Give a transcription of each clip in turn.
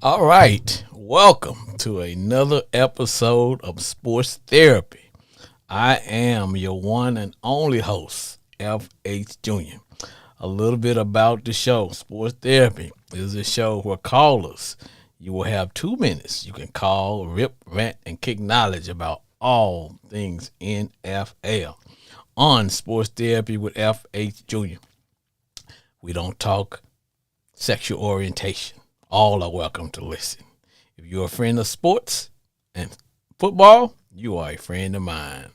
All right, welcome to another episode of Sports Therapy. I am your one and only host, F.H. Jr. A little bit about the show. Sports Therapy is a show where callers, you will have 2 minutes. You can call, rip, rant, and kick knowledge about all things NFL on Sports Therapy with F.H. Jr. We don't talk sexual orientation. All are welcome to listen. If you're a friend of sports and football, you are a friend of mine.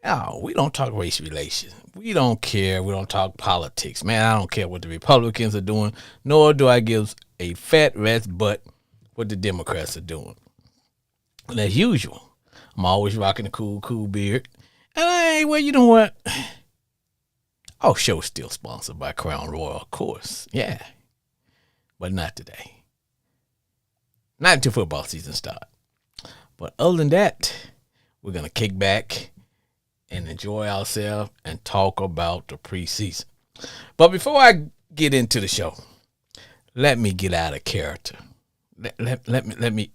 Oh, we don't talk race relations. We don't care. We don't talk politics. Man, I don't care what the Republicans are doing, nor do I give a fat rat's butt what the Democrats are doing. And as usual, I'm always rocking a cool beard. And well, you know what? Our show's still sponsored by Crown Royal, of course. Yeah, but not today. Not until football season starts. But other than that, we're going to kick back and enjoy ourselves and talk about the preseason. But before I get into the show, let me get out of character. Let me.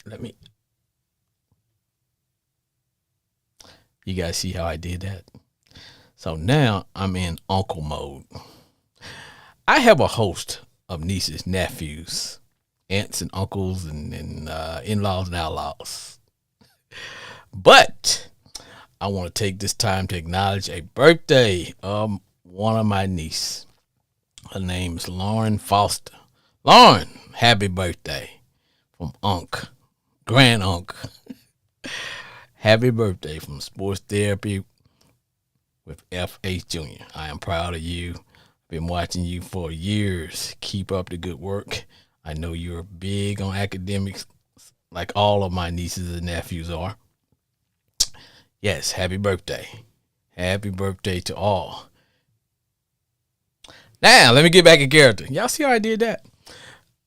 You guys see how I did that? So now I'm in uncle mode. I have a host of nieces, nephews, aunts and uncles, and in-laws and outlaws. But I want to take this time to acknowledge a birthday of one of my nieces. Her name is Lauren Foster. Lauren, happy birthday from Grand Unc. Happy birthday from Sports Therapy with F.H. Jr. I am proud of you. Been watching you for years. Keep up the good work. I know you're big on academics, like all of my nieces and nephews are. Yes, happy birthday. Happy birthday to all. Now, let me get back in character. Y'all see how I did that?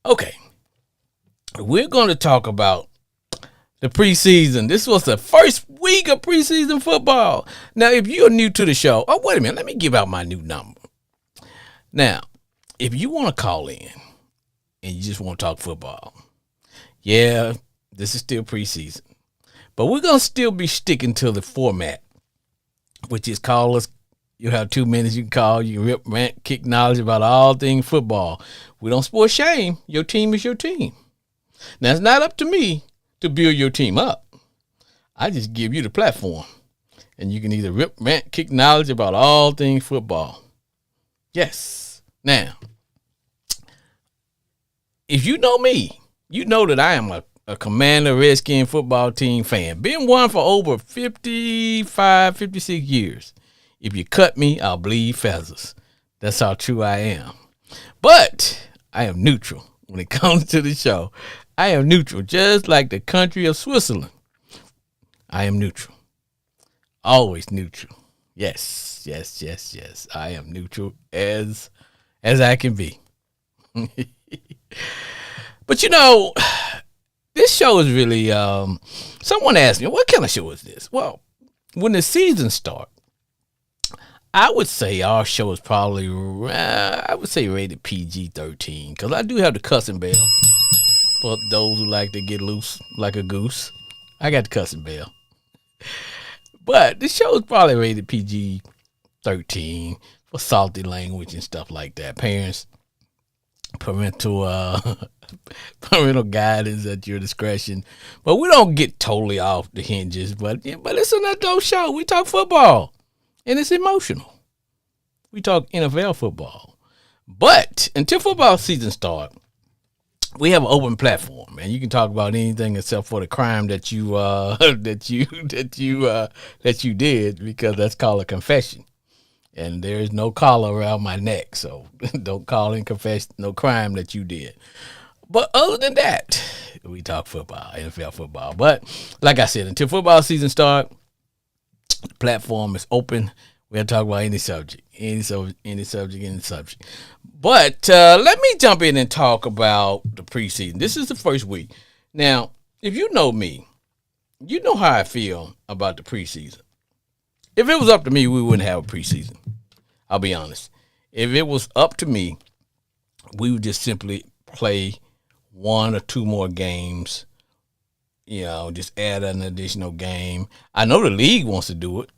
Okay. We're going to talk about the preseason. This was the first week of preseason football. Now, if you're new to the show, wait a minute. Let me give out my new number. Now, if you want to call in and you just want to talk football, yeah, this is still preseason. But we're going to still be sticking to the format, which is call us. You have 2 minutes. You can call. You can rip, rant, kick knowledge about all things football. We don't sport shame. Your team is your team. Now, it's not up to me to build your team up. I just give you the platform. And you can either rip, rant, kick knowledge about all things football. Yes. Now, if you know me, you know that I am a Commander Redskin football team fan. Been one for over 55, 56 years. If you cut me, I'll bleed feathers. That's how true I am. But I am neutral when it comes to the show. I am neutral, just like the country of Switzerland. I am neutral. Always neutral. Yes. I am neutral as I can be. But you know, this show is really, someone asked me, what kind of show is this? Well, when the season starts, I would say our show is probably, rated PG-13, because I do have the cussing bell for those who like to get loose like a goose. I got the cussing bell. But the show is probably rated PG-13 for salty language and stuff like that. Parents, parental guidance at your discretion. But we don't get totally off the hinges. But it's an adult show. We talk football, and it's emotional. We talk NFL football. But until football season starts, we have an open platform, and you can talk about anything except for the crime that you did, because that's called a confession. And there is no collar around my neck, so don't call and confess no crime that you did. But other than that, we talk football, NFL football. But like I said, until football season starts, the platform is open. We'll talk about any subject. But let me jump in and talk about the preseason. This is the first week. Now, if you know me, you know how I feel about the preseason. If it was up to me, we wouldn't have a preseason. I'll be honest. If it was up to me, we would just simply play one or two more games. Just add an additional game. I know the league wants to do it.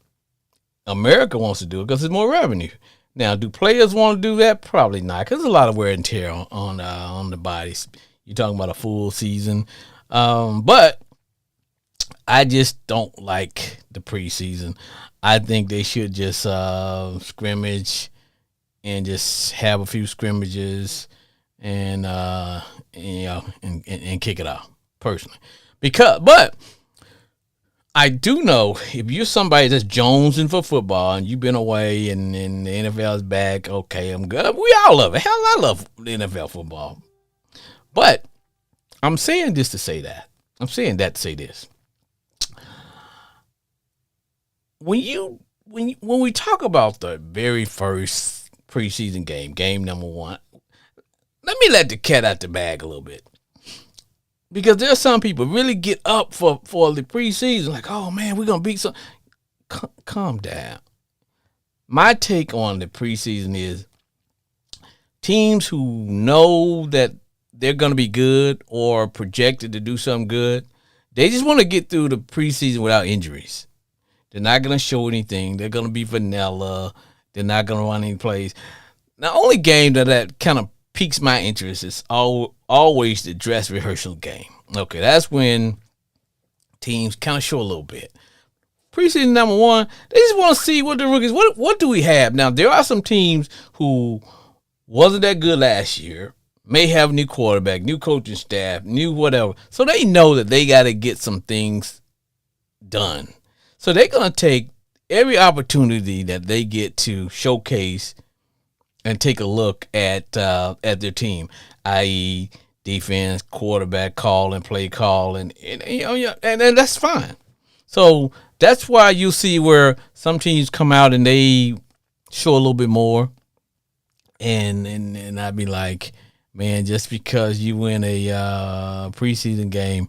America wants to do it because it's more revenue. Now, do players want to do that? Probably not, because there's a lot of wear and tear on the bodies. You're talking about a full season, but I just don't like the preseason. I think they should just scrimmage and just have a few scrimmages and and kick it off personally. But I do know if you're somebody that's jonesing for football and you've been away and the NFL is back, okay, I'm good. We all love it. Hell, I love the NFL football. But I'm saying this to say that. I'm saying that to say this. When we talk about the very first preseason game number one, let me let the cat out the bag a little bit. Because there's some people really get up for the preseason, like, oh man, we're gonna beat some. Calm down. My take on the preseason is teams who know that they're gonna be good or projected to do something good, they just want to get through the preseason without injuries. They're not gonna show anything. They're gonna be vanilla. They're not gonna run any plays. The only game that kind of piques my interest is always the dress rehearsal game. Okay, that's when teams kind of show a little bit. Preseason number one, they just want to see what the rookies, what do we have? Now, there are some teams who wasn't that good last year, may have a new quarterback, new coaching staff, new whatever. So they know that they got to get some things done. So they're going to take every opportunity that they get to showcase and take a look at their team, i.e., defense, quarterback call and play call, and that's fine. So that's why you see where some teams come out and they show a little bit more, and I'd be like, man, just because you win a preseason game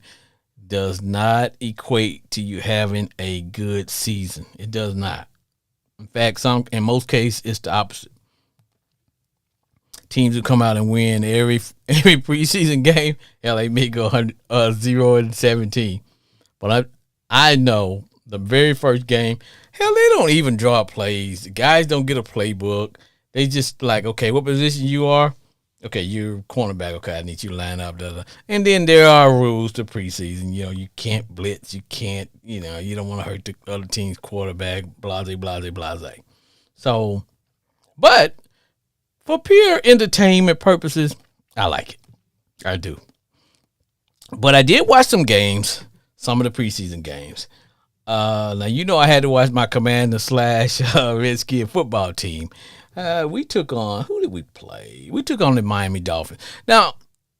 does not equate to you having a good season. It does not. In fact, in most cases, it's the opposite. Teams who come out and win every preseason game, hell, they may go 0-17. But I know the very first game, hell, they don't even draw plays. The guys don't get a playbook. They just like, okay, what position you are? Okay, you're cornerback. Okay, I need you to line up. And then there are rules to preseason. You can't blitz. You can't, you don't want to hurt the other team's quarterback, blase, blase, blase. So, but for pure entertainment purposes, I like it. I do. But I did watch some games, some of the preseason games. Now, I had to watch my Commander / Redskin football team. We took on, who did we play? We took on the Miami Dolphins. Now,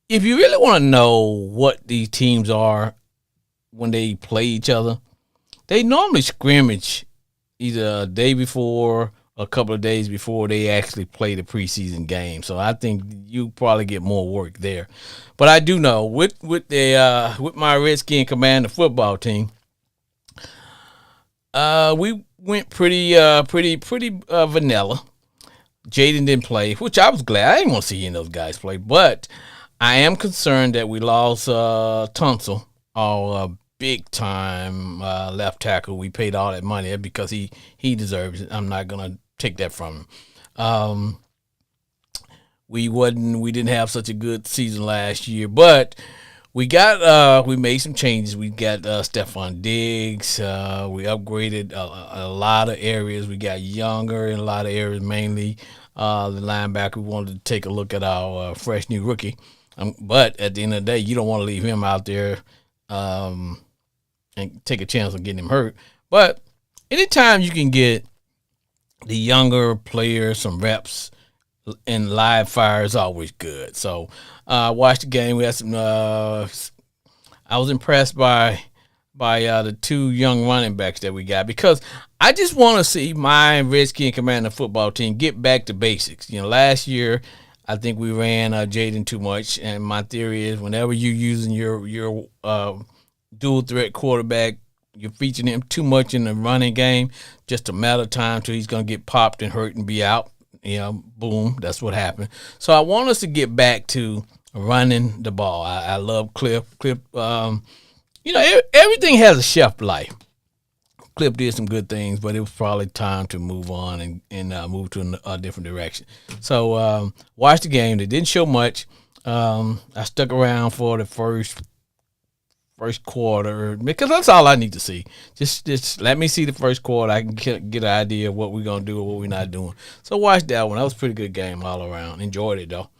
if you really want to know what these teams are when they play each other, they normally scrimmage either a day before, a couple of days before they actually play the preseason game. So I think you probably get more work there. But I do know with my Redskin Commander football team, we went pretty vanilla. Jaden didn't play, which I was glad. I didn't want to see any of those guys play, but I am concerned that we lost Tunsil, our big time left tackle. We paid all that money because he deserves it. I'm not gonna take that from him. We didn't have such a good season last year, but we made some changes. We got Stephon Diggs. We upgraded a lot of areas. We got younger in a lot of areas, mainly the linebacker. We wanted to take a look at our fresh new rookie. But at the end of the day, you don't want to leave him out there and take a chance on getting him hurt. But anytime you can get the younger players some reps in live fire is always good. So I watched the game. We had some. I was impressed by the two young running backs that we got, because I just want to see my Redskin Commander football team get back to basics. Last year I think we ran Jaden too much, and my theory is whenever you're using your dual threat quarterback, you're featuring him too much in the running game. Just a matter of time till he's gonna get popped and hurt and be out. Boom, that's what happened. So I want us to get back to running the ball. I love Cliff. Cliff, everything has a shelf life. Cliff did some good things, but it was probably time to move on and move to a different direction. So watch the game. They didn't show much. I stuck around for the first quarter because that's all I need to see. Just let me see the first quarter. I can get an idea of what we're gonna do or what we're not doing. So watch that one. That was a pretty good game all around. Enjoyed it though.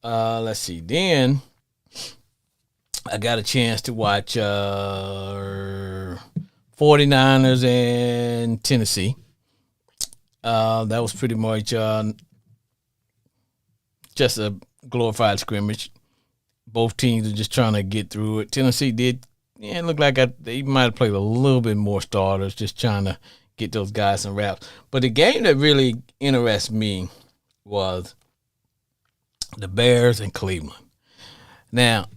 Let's see. Then I got a chance to watch 49ers and Tennessee. That was pretty much just a glorified scrimmage. Both teams are just trying to get through it. Tennessee did, it looked like they might have played a little bit more starters, just trying to get those guys some reps. But the game that really interests me was the Bears and Cleveland. Now,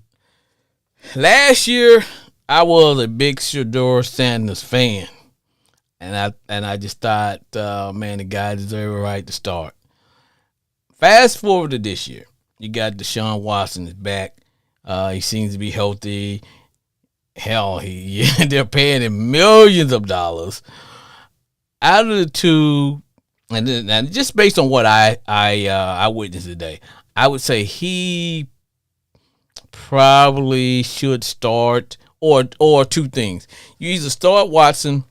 last year I was a big Shedeur Sanders fan, and I just thought, man, the guy deserved a right to start. Fast forward to this year, you got Deshaun Watson is back. He seems to be healthy. Hell, they're paying him millions of dollars. Out of the two, and just based on what I witnessed today, I would say he probably should start, or two things. You either start Watson,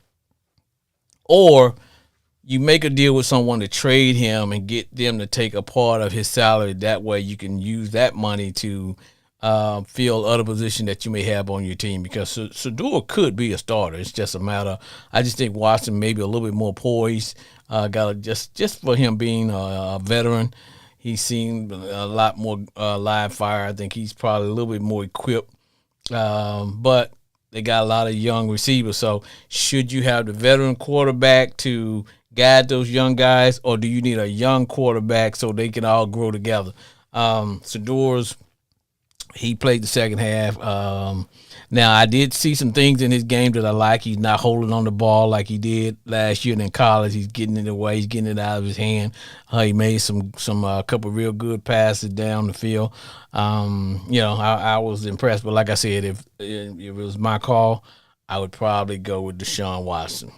or you make a deal with someone to trade him and get them to take a part of his salary. That way you can use that money to fill other position that you may have on your team, because Shedeur could be a starter. It's just a matter. I just think Watson maybe a little bit more poised. Just for him being a veteran, he seemed a lot more live fire. I think he's probably a little bit more equipped. But they got a lot of young receivers. So should you have the veteran quarterback to guide those young guys, or do you need a young quarterback so they can all grow together? Shedeur's, he played the second half. Now, I did see some things in his game that I like. He's not holding on the ball like he did last year in college. He's getting it away. He's getting it out of his hand. He made some couple real good passes down the field. I was impressed. But like I said, if it was my call, I would probably go with Deshaun Watson.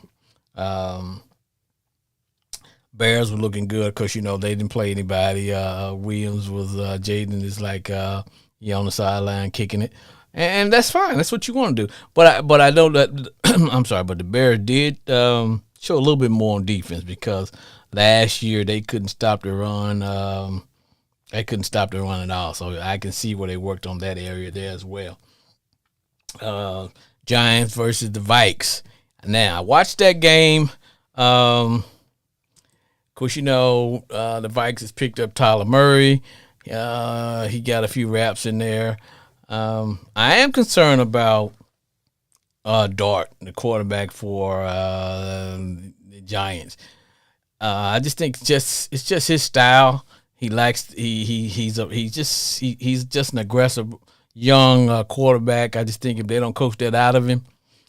Bears were looking good because, they didn't play anybody. Williams was Jaden is like on the sideline kicking it. And that's fine. That's what you want to do. But I know that I'm sorry, but the Bears did show a little bit more on defense, because last year they couldn't stop the run. They couldn't stop the run at all. So I can see where they worked on that area there as well. Giants versus the Vikes. Now, I watched that game. Of course, the Vikes has picked up Tyler Murray. He got a few raps in there. I am concerned about Dart, the quarterback for the Giants. I just think it's just his style. He likes he's just an aggressive young quarterback. I just think if they don't coach that out of him,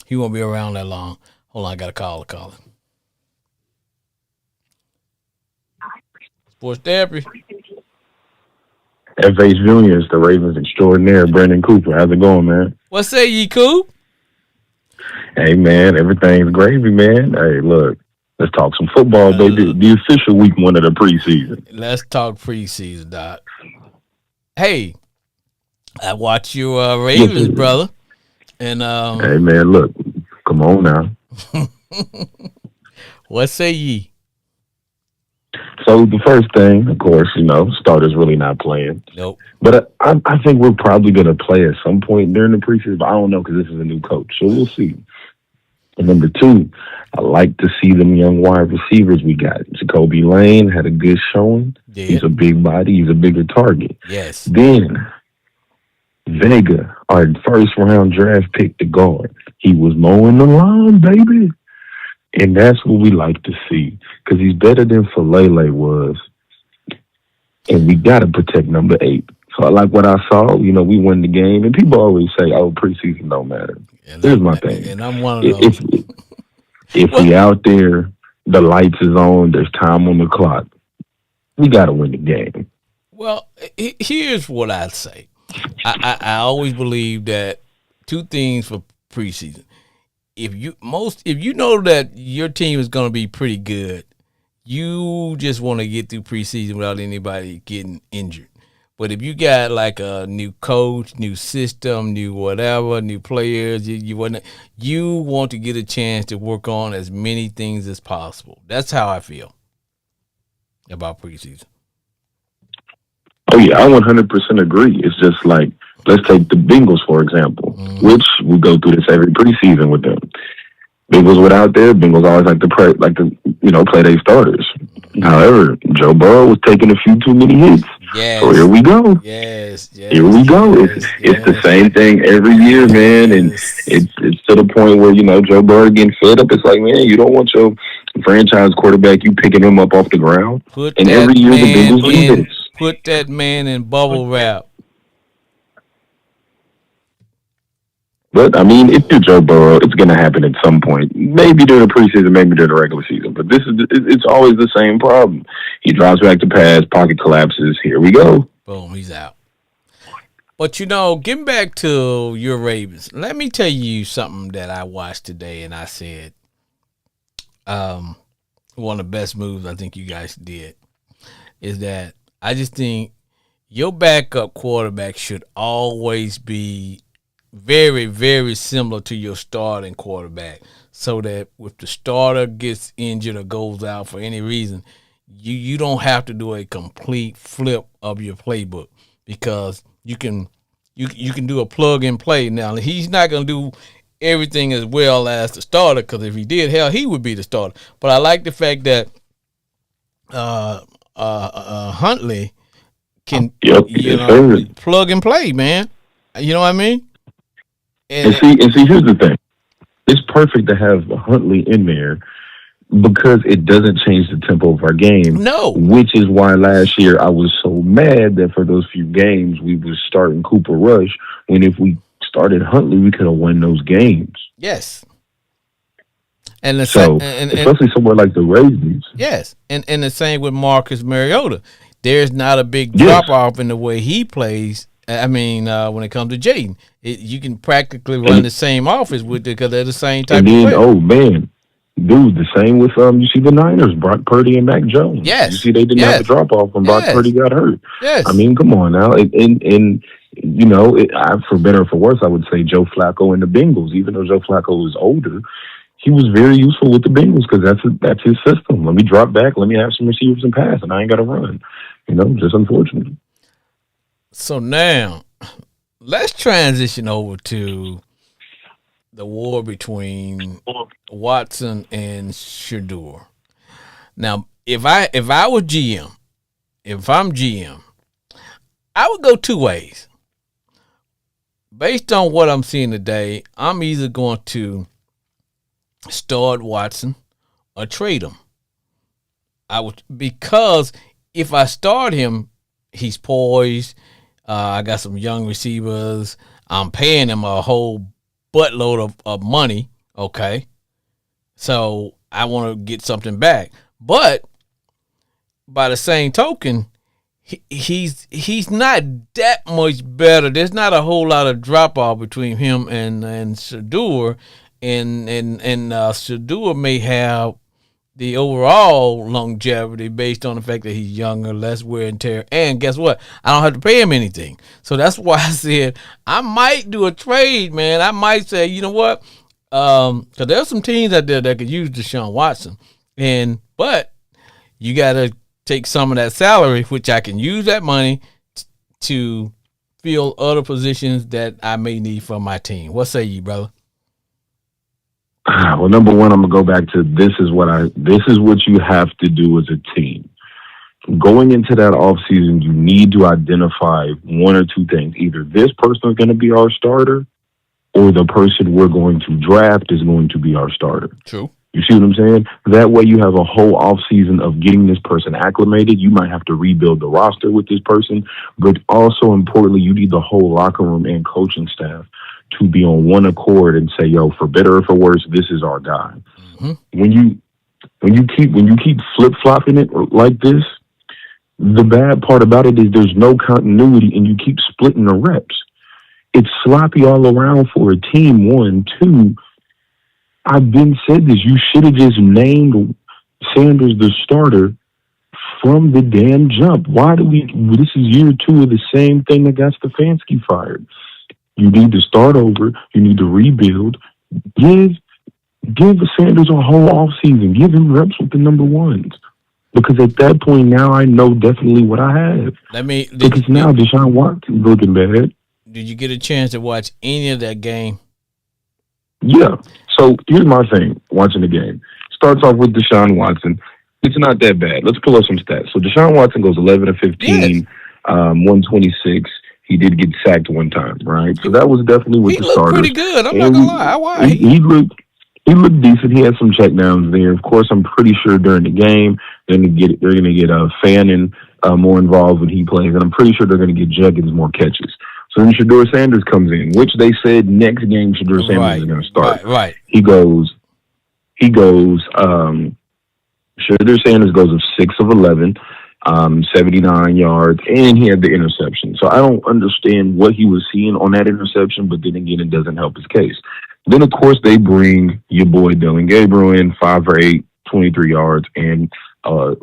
he won't be around that long. Hold on, I got a call. Sports Therapy. F.H. Junior, the Ravens extraordinaire, Brandon Cooper. How's it going, man? What say ye, Coop? Hey, man, everything's gravy, man. Hey, look, let's talk some football, baby. The official week one of the preseason. Let's talk preseason, Doc. Hey, I watched your Ravens, brother. And hey, man, look, come on now. What say ye? So the first thing, of course, starters really not playing. Nope. But I think we're probably going to play at some point during the preseason, but I don't know because this is a new coach. So we'll see. And number two, I like to see them young wide receivers we got. Jacoby Lane had a good showing. Yeah. He's a big body. He's a bigger target. Yes. Then Vega, our first round draft pick, the guard. He was mowing the lawn, baby. And that's what we like to see, because he's better than Falele was. And we got to protect number 8. So I like what I saw. We won the game. And people always say, preseason don't matter. Here's my thing. And I'm one of those. If we out there, the lights is on, there's time on the clock, we got to win the game. Well, here's what I'd say. I always believe that two things for preseason. If you know that your team is going to be pretty good, you just want to get through preseason without anybody getting injured. But if you got like a new coach, new system, new whatever, new players, you want to get a chance to work on as many things as possible. That's how I feel about preseason. Oh yeah, I 100% agree. It's just like let's take the Bengals for example, Mm-hmm. which we go through this every preseason with them. Bengals without there, Bengals always play their starters. However, Joe Burrow was taking a few too many hits. So here Yes, we go. yes, Here yes, we go. yes, It's the yes, same thing every year, man, and yes. it's to the point where Joe Burrow getting fed up. It's like, man, you don't want your franchise quarterback you picking him up off the ground. Put And every that year the man Bengals do in. this. Put that man in bubble wrap. But I mean, if you're Joe Burrow, it's going to happen at some point. Maybe during the preseason, maybe during the regular season. But it's always the same problem. He drops back to pass, pocket collapses. Here we go. Boom, he's out. But getting back to your Ravens, let me tell you something that I watched today, and I said, um, one of the best moves I think you guys did is that I just think your backup quarterback should always be very, very similar to your starting quarterback, so that if the starter gets injured or goes out for any reason, you don't have to do a complete flip of your playbook because you can do a plug and play. Now he's not going to do everything as well as the starter because if he did, hell, he would be the starter. But I like the fact that Huntley can Yep, yes, sir. plug and play, man. You know what I mean? And And see, here's the thing. It's perfect to have Huntley in there because it doesn't change the tempo of our game, no, which is why last year I was so mad that for those few games we was starting Cooper Rush when if we started Huntley we could have won those games. yes, and the same, So and especially somewhere like the Ravens, yes, and the same with Marcus Mariota. There's not a big yes. drop off in the way he plays. I mean, when it comes to Jaden, you can practically run And the same offense with it because they're the same and type of then player. oh man, dude, the same with you see the Niners, Brock Purdy and Mac Jones. You Yes, see they didn't have a yes, drop off when Brock Purdy yes, got hurt. I yes. mean, come on now, and for better or for worse, I would say Joe Flacco and the Bengals. Even though Joe Flacco was older, he was very useful with the Bengals because that's his system. Let me drop back, let me have some receivers and pass, and I ain't got to run. Just unfortunate. So now let's transition over to the war between Watson and Shador. Now, if I was GM, if I'm GM, I would go two ways. Based on what I'm seeing today, I'm either going to start Watson or trade him. I would because if I start him, he's poised. I got some young receivers. I'm paying him a whole buttload of money. Okay, so I want to get something back. But by the same token, he's not that much better. There's not a whole lot of drop off between him and Shador, and Shador may have the overall longevity based on the fact that he's younger, less wear and tear. And guess what? I don't have to pay him anything. So that's why I said I might do a trade, man. I might say, you know what? Because there's some teams out there that could use Deshaun Watson, but you got to take some of that salary, which I can use that money to fill other positions that I may need for my team. What say you, brother? Well, number one, I'm gonna go back to this is what you have to do as a team. Going into that off season, you need to identify one or two things. Either this person is going to be our starter, or the person we're going to draft is going to be our starter. True. You see what I'm saying? That way you have a whole off season of getting this person acclimated. You might have to rebuild the roster with this person, but also importantly, you need the whole locker room and coaching staff to be on one accord and say, yo, for better or for worse, this is our guy. Mm-hmm. When you keep flip flopping it like this, The bad part about it is there's no continuity and you keep splitting the reps. It's sloppy all around for a team, one. Two, I've been said this. You should have just named Sanders the starter from the damn jump. Why do we? This is year two of the same thing that got Stefanski fired. You need to start over. You need to rebuild. Give give Sanders a whole off season. Give him reps with the number ones. Because at that point now I know definitely what I have. Let me. Because now Deshaun Watson's looking bad. Did you get a chance to watch any of that game? Yeah. So here's my thing watching the game. Starts off with Deshaun Watson. It's not that bad. Let's pull up some stats. So Deshaun Watson goes 11 to 15, Yes. 126. He did get sacked one time, right? So that was definitely with He the looked starters. pretty good. I'm not And gonna lie. Why? he looked decent. He had some checkdowns there. Of course, I'm pretty sure during the game they're gonna get Fannin more involved when he plays, and I'm pretty sure they're gonna get Juggins more catches. So then Shador Sanders comes in, which they said next game Shador Sanders is gonna start. Right. He goes. Shador Sanders goes of 6 of 11, 79 yards, and he had the interception. So I don't understand what he was seeing on that interception, but then again, it doesn't help his case. Then, of course, they bring your boy Dylan Gabriel in, 5 for 8, 23 yards, and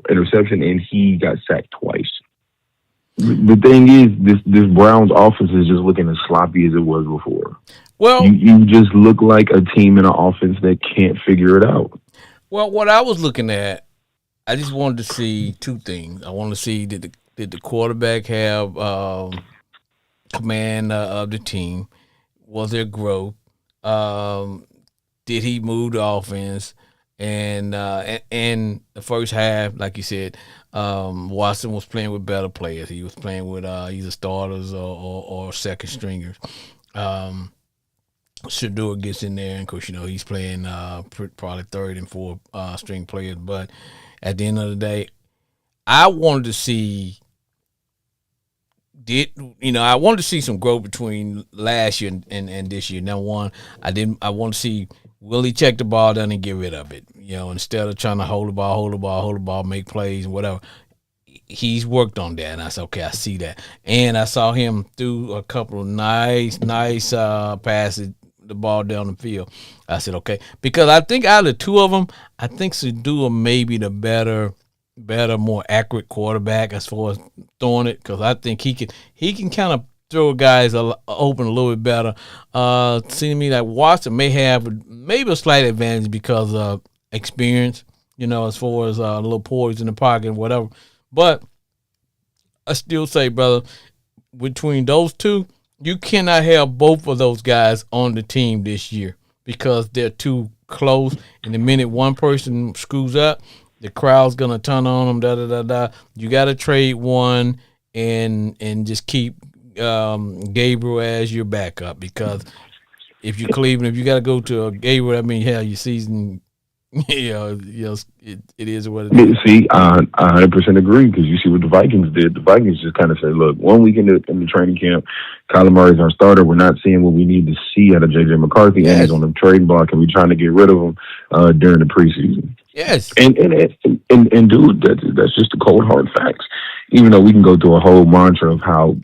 interception, and he got sacked twice. The thing is, this Browns offense is just looking as sloppy as it was before. Well, you just look like a team in an offense that can't figure it out. Well, what I was looking at, I just wanted to see two things. I wanted to see did the quarterback have command of the team? Was there growth? Did he move the offense? And the first half, like you said, Watson was playing with better players. He was playing with either starters or second stringers. Shador gets in there, and of course, he's playing probably third and fourth string players. But at the end of the day, I wanted to see I wanted to see some growth between last year and this year. Number one, I want to see will he check the ball down and get rid of it. Instead of trying to hold the ball, make plays, whatever. He's worked on that, and I said, okay, I see that. And I saw him through a couple of nice passes, the ball down the field. I said, okay, because I think out of the two of them, I think Sadua may be the better, more accurate quarterback as far as throwing it, because I think he can kind of throw guys open a little bit better. Seems to me like Watson may have maybe a slight advantage because of experience, as far as a little poise in the pocket and whatever. But I still say, brother, between those two, you cannot have both of those guys on the team this year because they're too close. And the minute one person screws up, the crowd's gonna turn on them. You got to trade one and just keep Gabriel as your backup, because if you're Cleveland, if you got to go to a Gabriel, I mean, hell, your season. It is what it is. See, I 100% agree, because you see what the Vikings did. The Vikings just kind of said, look, 1 week in the training camp, Kyler Murray's our starter. We're not seeing what we need to see out of J.J. McCarthy, and he's on the trading block, and we're trying to get rid of him during the preseason. Yes. And dude, that's just the cold, hard facts. Even though we can go through a whole mantra of how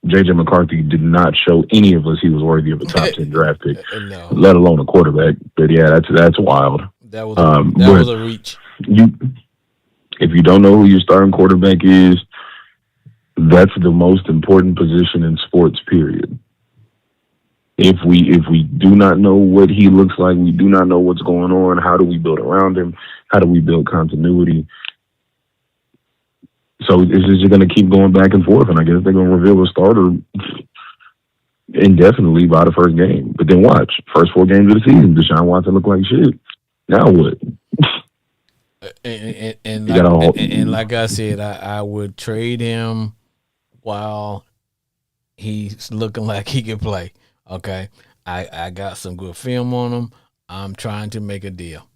J.J. McCarthy did not show any of us he was worthy of a top 10 draft pick, No. let alone a quarterback. But yeah, that's wild. That was a reach. If you don't know who your starting quarterback is, that's the most important position in sports, period. If we do not know what he looks like, we do not know what's going on, how do we build around him? How do we build continuity? So it's just going to keep going back and forth, and I guess they're going to reveal a starter indefinitely by the first game. But then watch, first 4 games of the season, Deshaun Watson looked like shit. Now what? And like I said, I would trade him while he's looking like he can play. Okay, I got some good film on him. I'm trying to make a deal.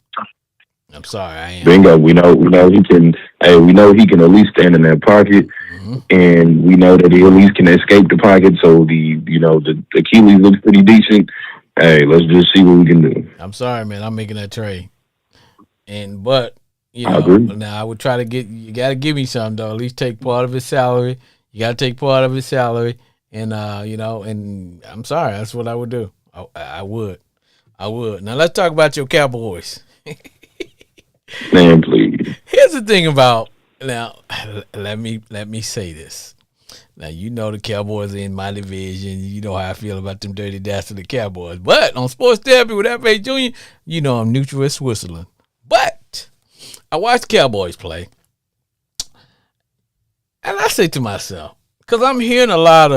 I'm sorry, I am. Bingo. We know he can. Hey, we know he can at least stand in that pocket, and we know that he at least can escape the pocket. So the Achilles looks pretty decent. Hey, let's just see what we can do. I'm sorry, man. I'm making that trade, but You I know, agree. now I would try to get you. Got to give me something though. At least take part of his salary. You got to take part of his salary, and and I'm sorry, that's what I would do. I would. I would. Now let's talk about your Cowboys. Man, please. Here's the thing about now. Let me say this. Now you know the Cowboys are in my division. You know how I feel about them dirty dastardly Cowboys. But on Sports Therapy with F.A. Junior, you know I'm neutral as Switzerland. But I watch the Cowboys play, and I say to myself, because I'm hearing a lot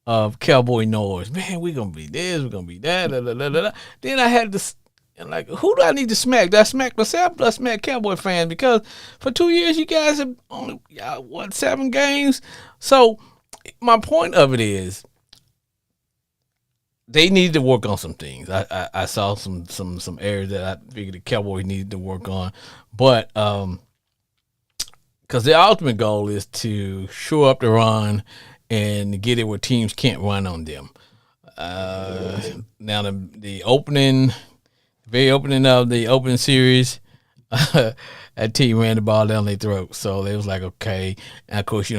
of Cowboy noise. Man, we're gonna be this, we're gonna be that. Da, da, da, da, da. Then I had this. And like, who do I need to smack? Do I smack myself? Do I smack Cowboy fans? Because for 2 years, you guys have only what 7 games. So my point of it is they need to work on some things. I saw some areas that I figured the Cowboys needed to work on, but because the ultimate goal is to shore up the run and get it where teams can't run on them. Now the very opening of the opening series, that team ran the ball down their throat. So they was like, okay. And of course,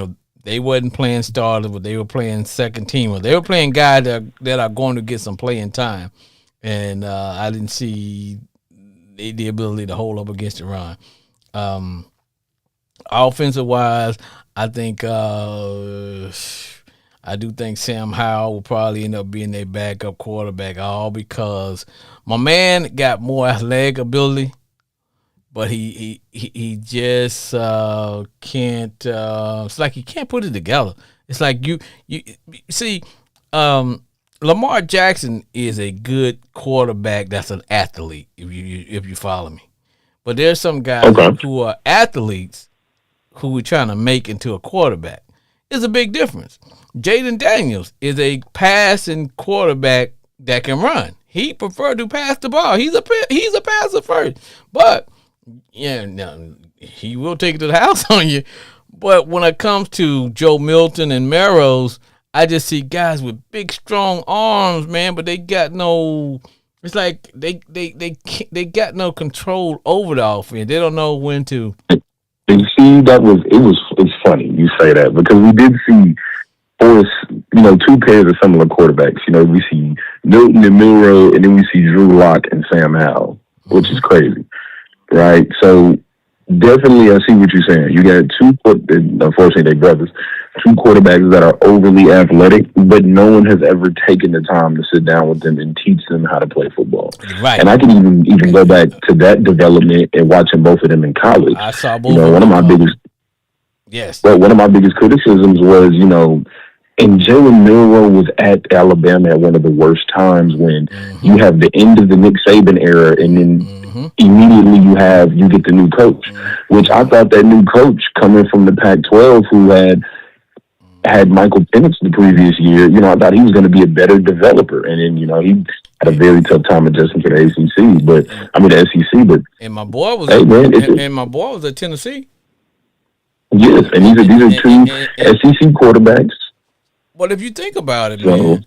they wasn't playing starters, but they were playing second teamers. They were playing guys that are going to get some playing time. And I didn't see the ability to hold up against the run. Offensive wise, I think I do think Sam Howell will probably end up being their backup quarterback, all because my man got more athletic ability, but he just can't. It's like he can't put it together. It's like you see, Lamar Jackson is a good quarterback. That's an athlete. If you follow me, but there's some guys Okay. who are athletes who we're trying to make into a quarterback. It's a big difference. Jaden Daniels is a passing quarterback that can run. He preferred to pass the ball. He's a passer first, but yeah, no, he will take it to the house on you. But when it comes to Joe Milton and Marrows, I just see guys with big, strong arms, man. But they got no. It's like they got no control over the offense. They don't know when to. And see, it's funny you say that because we did see force, two pairs of similar quarterbacks. We see Milton and Milrow, and then we see Drew Lock and Sam Howell, which is crazy, right? So definitely, I see what you're saying. You got unfortunately, they're brothers, two quarterbacks that are overly athletic, but no one has ever taken the time to sit down with them and teach them how to play football. Right. And I can even go back to that development and watching both of them in college. I saw both. One of my biggest. Yes. Well, one of my biggest criticisms was, and Jalen Milrow was at Alabama at one of the worst times when you have the end of the Nick Saban era, and then immediately you get the new coach, which I thought that new coach coming from the Pac-12 who had Michael Penix the previous year, I thought he was going to be a better developer, and then he had a very tough time adjusting to the ACC, the SEC. But and my boy was my boy was at Tennessee. Yes, and these are two SEC quarterbacks. But if you think about it, man,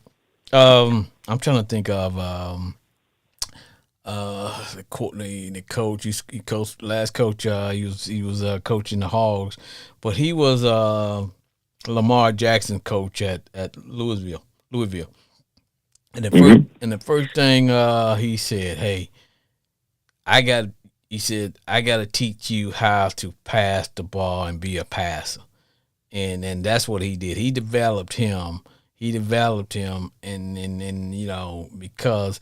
I'm trying to think of the coach. He coached last coach. He was coaching the Hogs, but he was Lamar Jackson coach at Louisville. And the first thing he said, "Hey, I got to teach you how to pass the ball and be a passer." And that's what he did. He developed him. And because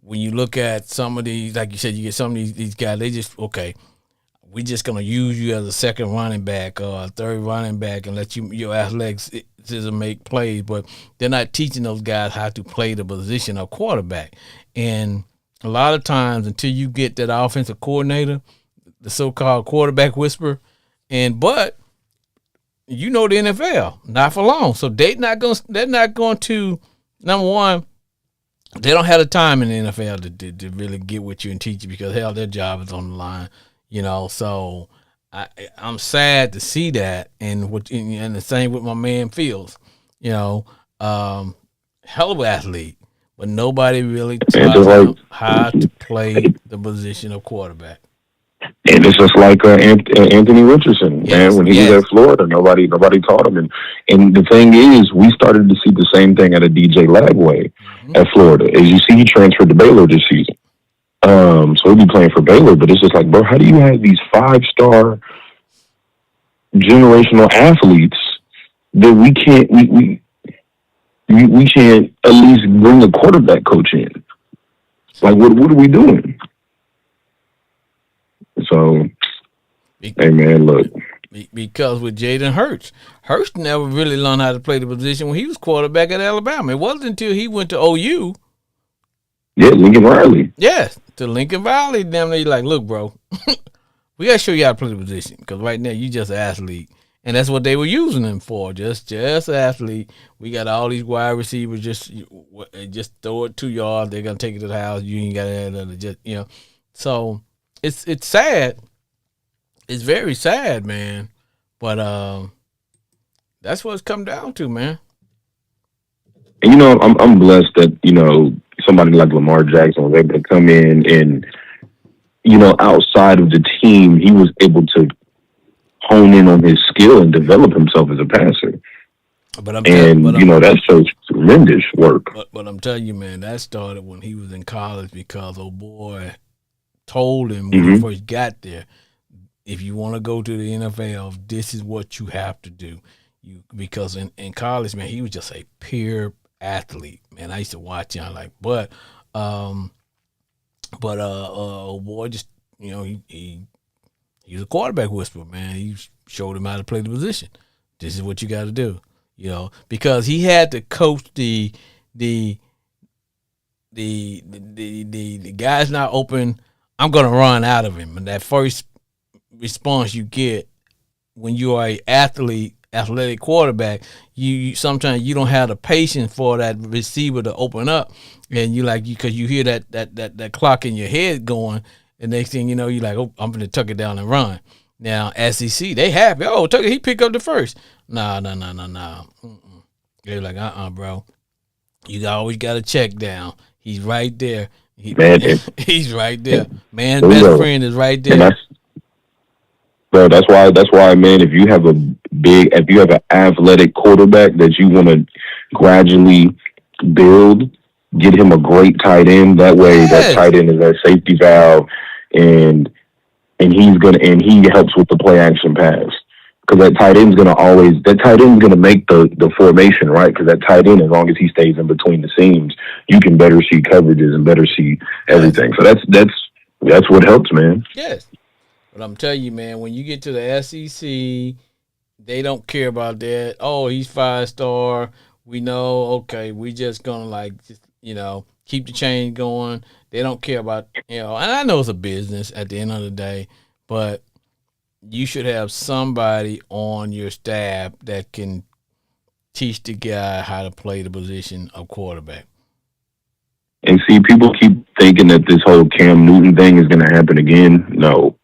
when you look at some of these, like you said, you get some of these guys, they just, okay, we're just going to use you as a second running back or a third running back and let your athleticism make plays, but they're not teaching those guys how to play the position of quarterback. And a lot of times until you get that offensive coordinator, the so-called quarterback whisperer, but the NFL, not for long. So they're not going to, number one, they don't have the time in the NFL to really get with you and teach you because, hell, their job is on the line, So I'm sad to see that. And the same with my man Fields, hell of an athlete, but nobody really taught him how to play the position of quarterback. And it's just like Anthony Richardson, man. Yes, When he was yes. at Florida, nobody taught him. And the thing is, we started to see the same thing out of DJ Lagway Hmm. at Florida. As you see, he transferred to Baylor this season. So he'll be playing for Baylor. But it's just like, bro, how do you have these 5-star generational athletes that we can't at least bring a quarterback coach in? Like, what are we doing? So, Be- hey, man, look. because with Jaden Hurts, Hurts never really learned how to play the position when he was quarterback at Alabama. It wasn't until he went to OU, Yeah, Lincoln Riley. yes, to Lincoln Valley. Damn, they like, look, bro, we gotta show you how to play the position because right now you just an athlete, and that's what they were using him for. Just athlete. We got all these wide receivers. Just throw it 2 yards. They're gonna take it to the house. You ain't got to just So it's sad. It's very sad, man. But that's what it's come down to, man. And I'm blessed that somebody like Lamar Jackson was able to come in and outside of the team, he was able to hone in on his skill and develop himself as a passer. But I'm telling, And that shows tremendous work. but I'm telling you, man, that started when he was in college because old boy told him when he Hmm. first got there, if you want to go to the NFL, this is what you have to do. Because in college, man, he was just a pure athlete, man. I used to watch him like, um, old boy just he was a quarterback whisperer, man. He showed him how to play the position. This is what you got to do, because he had to coach the the guy's not open. I'm gonna run out of him, and that first response you get when you are a athletic quarterback, you sometimes you don't have the patience for that receiver to open up, and you like because you hear that clock in your head going, and next thing you know you're like, oh, I'm gonna tuck it down and run. Now SEC they happy, oh Tucker he pick up the first, nah. They're like bro, always got to check down. He's right there. Man, He's right there. Man's there you best go. friend is right And there. that's why, man, if you have an athletic quarterback that you want to gradually build, get him a great tight end. That way, that Yes. tight end is that safety valve, and he helps with the play action pass. Because that tight end's gonna make the formation, right? Because that tight end, as long as he stays in between the seams, you can better see coverages and better see Yes. everything. So that's what helps, man. Yes. But I'm telling you, man, when you get to the SEC, they don't care about that. Oh, he's 5-star. We know, okay, we just gonna keep the chain going. They don't care about and I know it's a business at the end of the day, but you should have somebody on your staff that can teach the guy how to play the position of quarterback. And see, people keep thinking that this whole Cam Newton thing is going to happen again. No,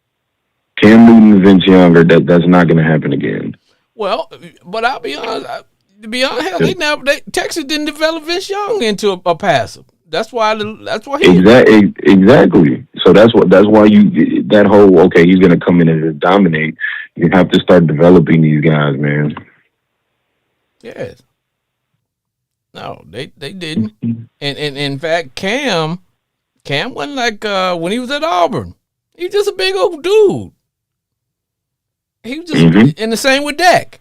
Cam Newton and Vince Younger, that's not going to happen again. Well, but I'll be honest. To be honest, hell, Texas didn't develop Vince Young into a passer. That's why he. Exactly. So that's why that whole okay, he's going to come in and dominate. You have to start developing these guys, man. Yes. No, they didn't. And in fact, Cam wasn't like when he was at Auburn. He was just a big old dude. He was just, and the same with Dak.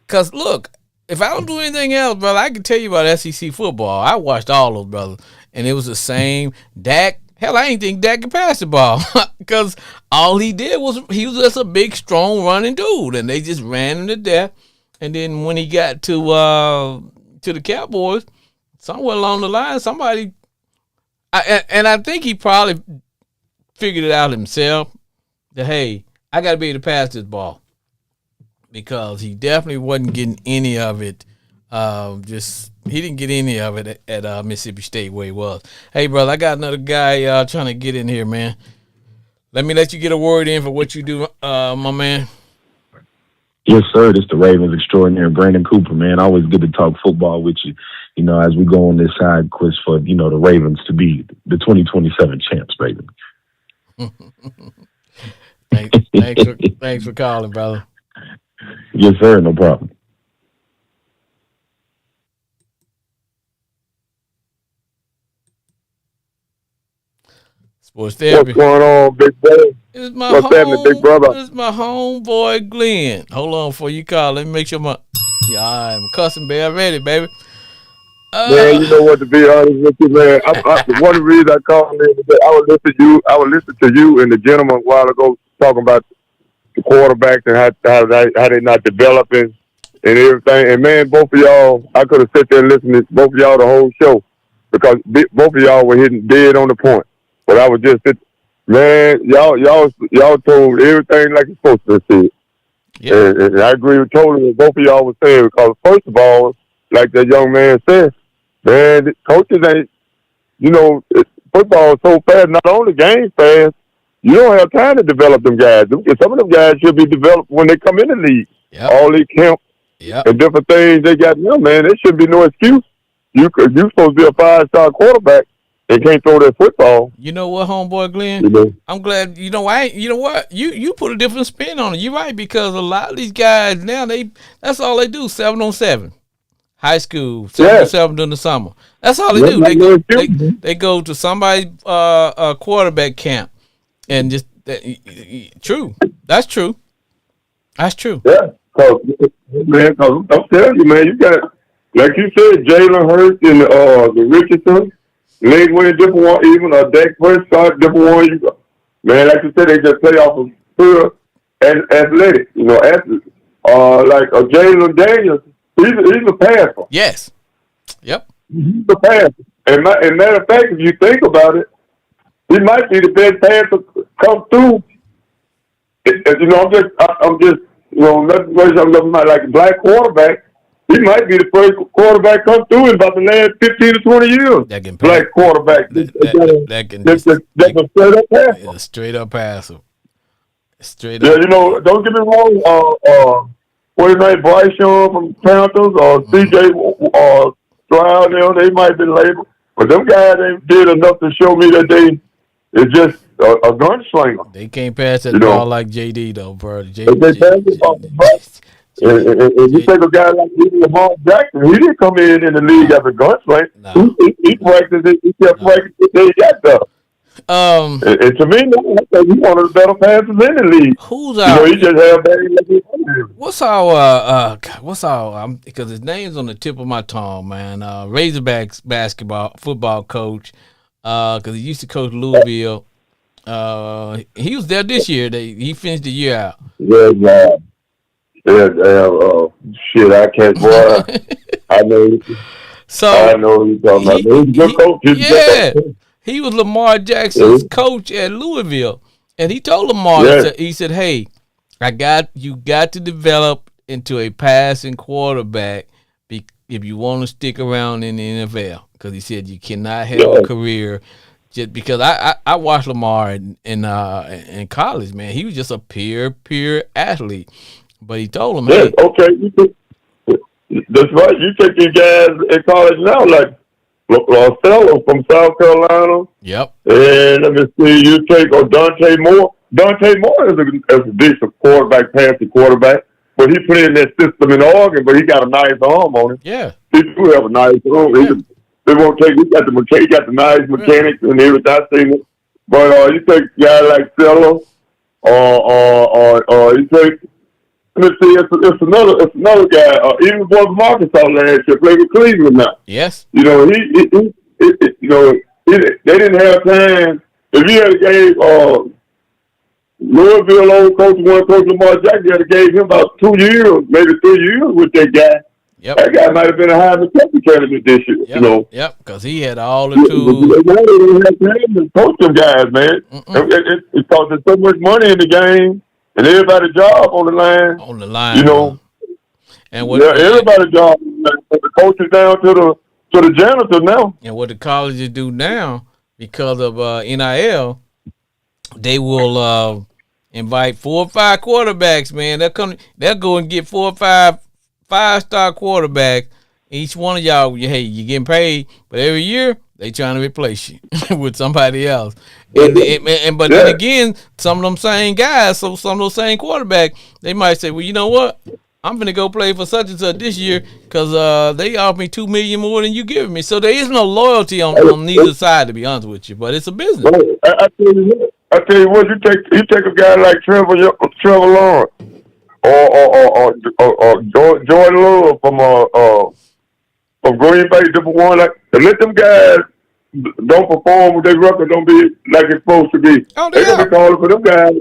Cause look, if I don't do anything else, brother, I can tell you about SEC football. I watched all those brothers, and it was the same. Dak, hell, I ain't think Dak could pass the ball, cause all he did was he was just a big, strong, running dude, and they just ran him to death. And then when he got to the Cowboys, somewhere along the line, somebody, I think he probably figured it out himself that hey, I got to be able to pass this ball. Because he definitely wasn't getting any of it. He didn't get any of it at Mississippi State where he was. Hey, brother, I got another guy trying to get in here, man. Let you get a word in for what you do, my man. Yes, sir. This is the Ravens extraordinary, Brandon Cooper, man. Always good to talk football with you. As we go on this side quest for the Ravens to be the 2027 champs, baby. Thanks for calling, brother. Yes, sir. No problem. Sports What's therapy. going on, big brother? What's happening, big brother? It's my homeboy Glenn. Hold on before you call. Let me make sure my yeah, I'm cussing bear ready, baby. Man, Uh you know what? To be honest with you, man, one of the reasons I called in is that I was listening to you. I was listening to you and the gentleman a while ago talking about the quarterbacks and how they not developing and everything. And man, both of y'all, I could have sat there and listened to both of y'all the whole show because both of y'all were hitting dead on the point. But I was just man, y'all told everything like it's supposed to be. yep. And I agree with totally with both of y'all were saying because first of all, like that young man said, man, the coaches ain't, football is so fast. Not only game fast, you don't have time to develop them guys. Some of them guys should be developed when they come in the league. Yep. All these camps Yep. and different things they got now, man. There shouldn't be no excuse. You supposed to be a 5-star quarterback and can't throw that football. You know what, homeboy Glenn? You know, I'm glad. You know what? You put a different spin on it. You're right because a lot of these guys now that's all they do 7-on-7. High school 7-on-7 during the summer. That's all they that's do. not no excuse. They go to somebody's quarterback camp and just true. That's true. That's true. Yeah, cause I'm telling you, man, you got like you said, Jalen Hurts and the Richardson, they win different one, even a Dak Prescott, different one. Man, like you said, they just play off of pure and athletic, athletes. Like Jalen Daniels, he's a passer. Yes. Yep. He's a passer. And matter of fact, if you think about it, he might be the best passer come through. I'm just, nothing worse. I'm looking at like a black quarterback. He might be the first quarterback come through in about the last 15 to 20 years. That can pass. Black quarterback. That can That's a straight up passer. straight up passer. Straight Yeah, up. don't get me wrong. What his name, Bryce Young from Panthers or CJ Stroud, they might be labeled. But them guys ain't did enough to show me that they is just a gunslinger. They can't pass that ball like JD though, bro. If they pass it off the butt, and you take a guy like Lamar Jackson, he didn't come in the league as a gunslinger. No. He practiced it. He kept practicing until he got there. And to me, he's one of the better passers in the league. Who's our? He just had bad. What's our? Because his name's on the tip of my tongue, man. Razorbacks football coach. Because he used to coach Louisville. He was there this year. He finished the year out. Shit, I can't. Boy, I know. So I know who you're talking about. He's a good coach. Yeah. He was Lamar Jackson's coach at Louisville, and he told Lamar, he said, "Hey, you got to develop into a passing quarterback if you want to stick around in the NFL." Because he said you cannot have a career just because I watched Lamar in college, man. He was just a pure athlete, but he told him, "Hey, okay, that's right. You take these guys in college now, like." Fellow from South Carolina. Yep. And let me see, you take Dante Moore. Dante Moore is a decent quarterback, passing quarterback, but he played in that system in Oregon, but he got a nice arm on him. Yeah. He do have a nice arm. Yeah. They won't take. He got the nice mechanics and everything. I seen it. But you take a guy like Fellow, or you take. Let me see. It's another guy. Even boy from Arkansas last year played with Cleveland now. Yes. They didn't have time. If you had gave Louisville old coach Lamar Jackson, you had gave him about 2 years, maybe 3 years with that guy. Yep. That guy might have been a Heisman Trophy candidate this year. Yep. Because he had all the tools. They didn't have time to coach them guys, man. It's because there's so much money in the game. And everybody's job on the line. On the line, and everybody's job. The coach is down to the janitor now. And what the colleges do now, because of NIL, they will invite 4 or 5 quarterbacks. Man, they'll go and get 4 or 5-star quarterbacks. Each one of y'all, hey, you getting paid, but every year They trying to replace you with somebody else. Yeah, But then again, some of them same guys, so some of those same quarterback, they might say, well, you know what? I'm gonna go play for such and such this year because they offered me $2 million more than you giving me. So there is no loyalty on neither side, to be honest with you. But it's a business. I tell you what, you take a guy like Trevor Lawrence or Jordan Love from Green Bay, different one, like, and let them guys don't perform with their record, don't be like it's supposed to be. Oh, They're they gonna are. be calling for them guys.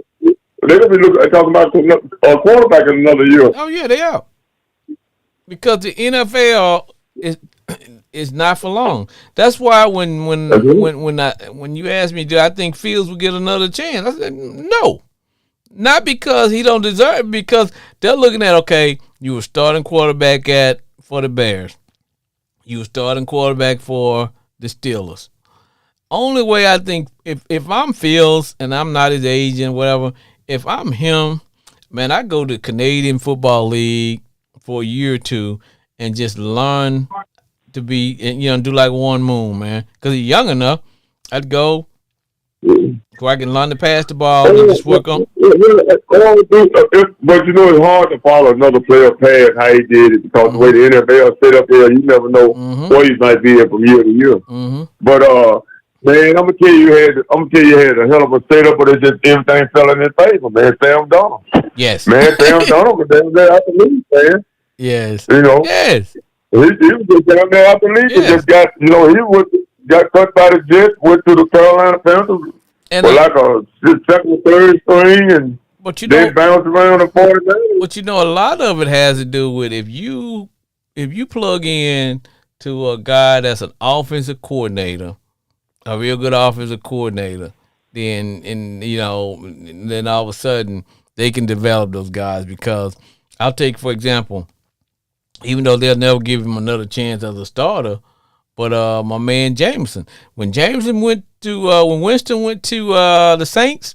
They're gonna be talking about a quarterback in another year. Oh yeah, they are. Because the NFL is not for long. That's why when you ask me, do I think Fields will get another chance? I said no. Not because he don't deserve it, because they're looking at, okay, you were starting quarterback for the Bears. You were starting quarterback for the Steelers. Only way I think, if I'm Fields and I'm not his agent, whatever, if I'm him, man, I go to Canadian Football League for a year or two and just learn to be, do like One Moon, man. Because he's young enough. I'd go where I can learn to pass the ball and just work on. But you know, it's hard to follow another player past how he did it because the way the NFL set up there, you never know where he might be at from year to year. But man, I'm gonna tell you, you had a hell of a setup, but it's just everything fell in his favor, man. Sam Donald, Yes. man, Sam Donald was down there out the league, man. Yes. You know, Yes. he was just down there out the league and Yes. just got, got cut by the Jets, went to the Carolina Panthers. And For like a second or third string, and but you then know, bounce around the 49ers. but a lot of it has to do with if you plug in to a guy that's an offensive coordinator, a real good offensive coordinator, then all of a sudden they can develop those guys. Because I'll take, for example, even though they'll never give him another chance as a starter, but my man Jameson, when Winston went to the Saints,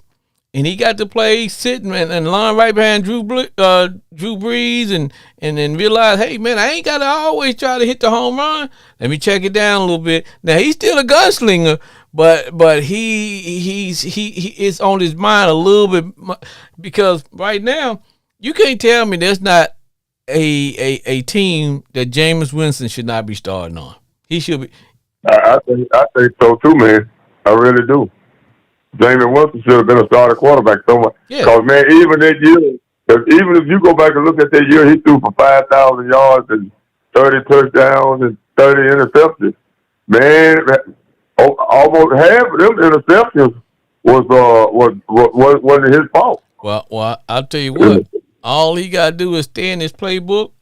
and he got to play sitting and line right behind Drew Brees, and then realized, hey man, I ain't got to always try to hit the home run. Let me check it down a little bit. Now he's still a gunslinger, but he is on his mind a little bit, because right now you can't tell me there's not a team that Jameis Winston should not be starting on. He should be. I think so too, man. I really do. Jameis Winston should have been a starter quarterback somewhere. Yeah. Because man, even that year, even if you go back and look at that year, he threw for 5,000 yards and 30 touchdowns and 30 interceptions. Man, almost half of them interceptions wasn't his fault. Well, I'll tell you what. All he got to do is stay in his playbook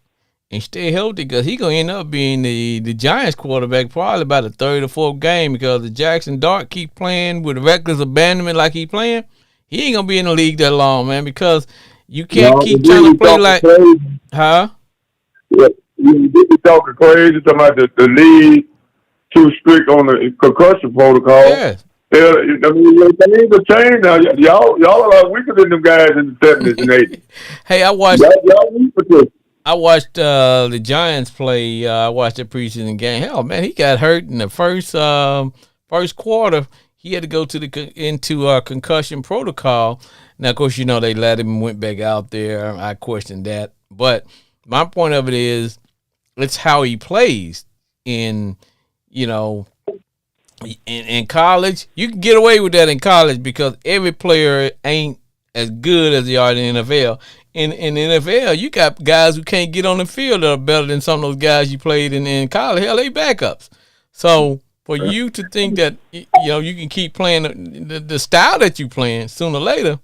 and stay healthy, because he gonna end up being the Giants quarterback probably by the third or fourth game, because the Jackson Dart keep playing with reckless abandonment like he playing. He ain't gonna be in the league that long, man, because you can't keep trying to play like, crazy. huh? Yeah, you be talking crazy, talking about the league too strict on the concussion protocol. Yes. Yeah, I mean, things have changed now. Y'all are a lot weaker than them guys in the 70s and 80s. Hey, I watched the Giants play. I watched the preseason game. Hell, man, he got hurt in the first quarter. He had to go into concussion protocol. Now, of course, they let him, went back out there. I questioned that, but my point of it is, it's how he plays. In college, you can get away with that in college because every player ain't as good as they are in the NFL. In the NFL, you got guys who can't get on the field that are better than some of those guys you played in college. Hell, they backups. So for you to think that you can keep playing the style that you playing, sooner or later